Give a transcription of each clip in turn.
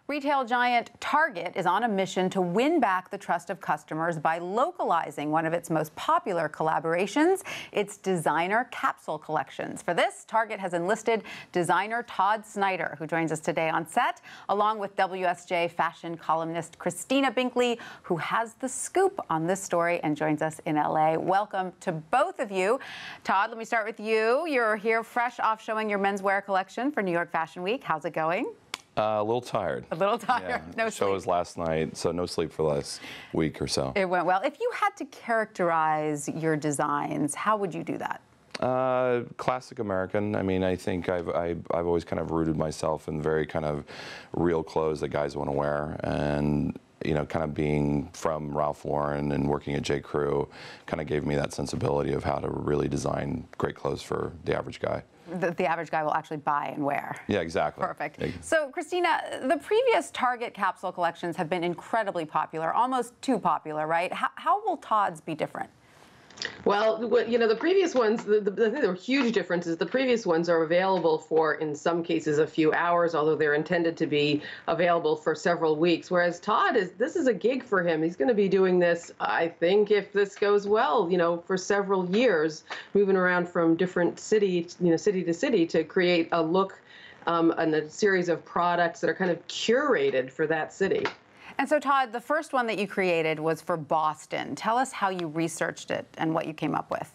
Retail giant Target is on a mission to win back the trust of customers by localizing one of its most popular collaborations, its designer capsule collections. For this, Target has enlisted designer Todd Snyder, who joins us today on set, along with WSJ fashion columnist Christina Binkley, who has the scoop on this story and joins us in LA. Welcome to both of you. Todd, let me start with you. You're here fresh off showing your menswear collection for New York Fashion Week. How's it going? A little tired. A little tired. Yeah. No The show sleep. was last night, so no sleep for the last week or so. It went well. If you had to characterize your designs, how would you do that? Classic American. I mean, I think I've always kind of rooted myself in very kind of real clothes that guys want to wear, and you know, kind of being from Ralph Lauren and working at J. Crew kind of gave me that sensibility of how to really design great clothes for the average guy. The average guy will actually buy and wear. Yeah, exactly. Perfect. So, Christina, the previous Target capsule collections have been incredibly popular, almost too popular, right? How will Todd's be different? Well, you know, the previous ones, I think there were huge differences. The previous ones are available for, in some cases, a few hours, although they're intended to be available for several weeks. Whereas Todd this is a gig for him. He's going to be doing this, I think, if this goes well, you know, for several years, moving around from different city to city to create a look and a series of products that are kind of curated for that city. And so, Todd, the first one that you created was for Boston. Tell us how you researched it and what you came up with.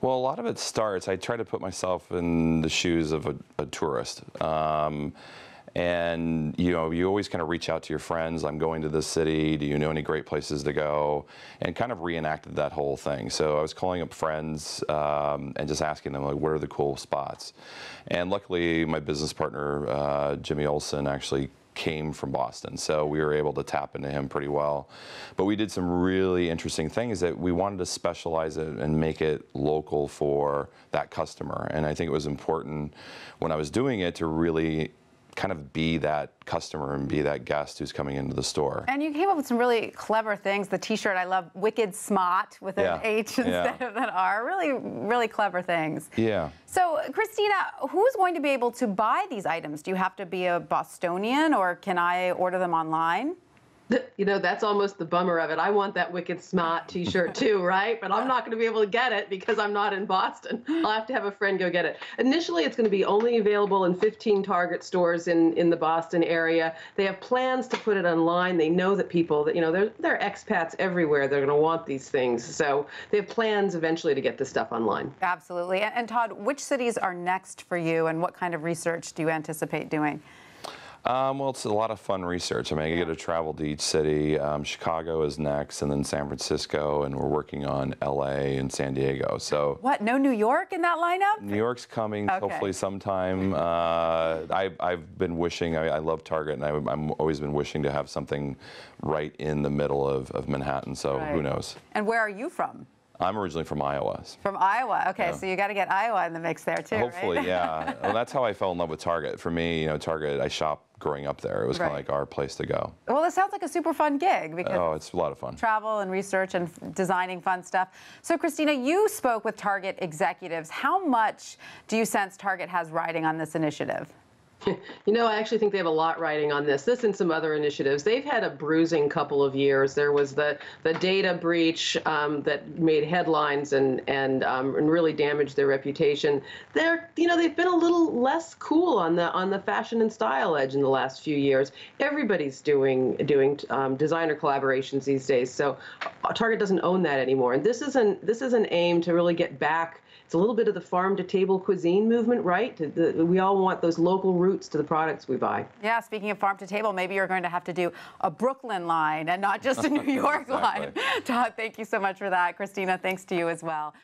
Well, a lot of it starts, I try to put myself in the shoes of a tourist. And, you know, you always kind of reach out to your friends. I'm going to this city. Do you know any great places to go? And kind of reenacted that whole thing. So I was calling up friends and just asking them, like, what are the cool spots? And luckily, my business partner, Jimmy Olsen, actually came from Boston, so we were able to tap into him pretty well. But we did some really interesting things that we wanted to specialize it and make it local for that customer. And I think it was important when I was doing it to really kind of be that customer and be that guest who's coming into the store. And you came up with some really clever things. The T-shirt, I love, Wicked Smart with an H instead of an R. Really, really clever things. Yeah. So, Christina, who's going to be able to buy these items? Do you have to be a Bostonian, or can I order them online? You know, that's almost the bummer of it. I want that Wicked Smart T-shirt too, right? But I'm not going to be able to get it because I'm not in Boston. I'll have to have a friend go get it. Initially, it's going to be only available in 15 Target stores in the Boston area. They have plans to put it online. They know that people, that you know, there are expats everywhere. They're going to want these things. So they have plans eventually to get this stuff online. Absolutely. And Todd, which cities are next for you, and what kind of research do you anticipate doing? Well, it's a lot of fun research. I mean, I get to travel to each city. Chicago is next, and then San Francisco, and we're working on LA and San Diego. So what? No New York in that lineup? New York's coming, hopefully sometime. I've been wishing. I love Target, and I'm always been wishing to have something right in the middle of Manhattan. So who knows? And where are you from? I'm originally from Iowa. From Iowa, okay, so you got to get Iowa in the mix there too, hopefully, right? yeah. Well, that's how I fell in love with Target. For me, you know, Target, I shopped growing up there. It was kind of like our place to go. Well, this sounds like a super fun gig because it's a lot of fun. Travel and research and designing fun stuff. So, Christina, you spoke with Target executives. How much do you sense Target has riding on this initiative? You know, I actually think they have a lot riding on this and some other initiatives. They've had a bruising couple of years. There was the data breach that made headlines and really damaged their reputation. They've been a little less cool on the fashion and style edge in the last few years. Everybody's doing designer collaborations these days. So Target doesn't own that anymore. And this is an aim to really get back. It's a little bit of the farm-to-table cuisine movement, right? We all want those local roots to the products we buy. Yeah, speaking of farm-to-table, maybe you're going to have to do a Brooklyn line and not just a New York line. Todd, thank you so much for that. Christina, thanks to you as well.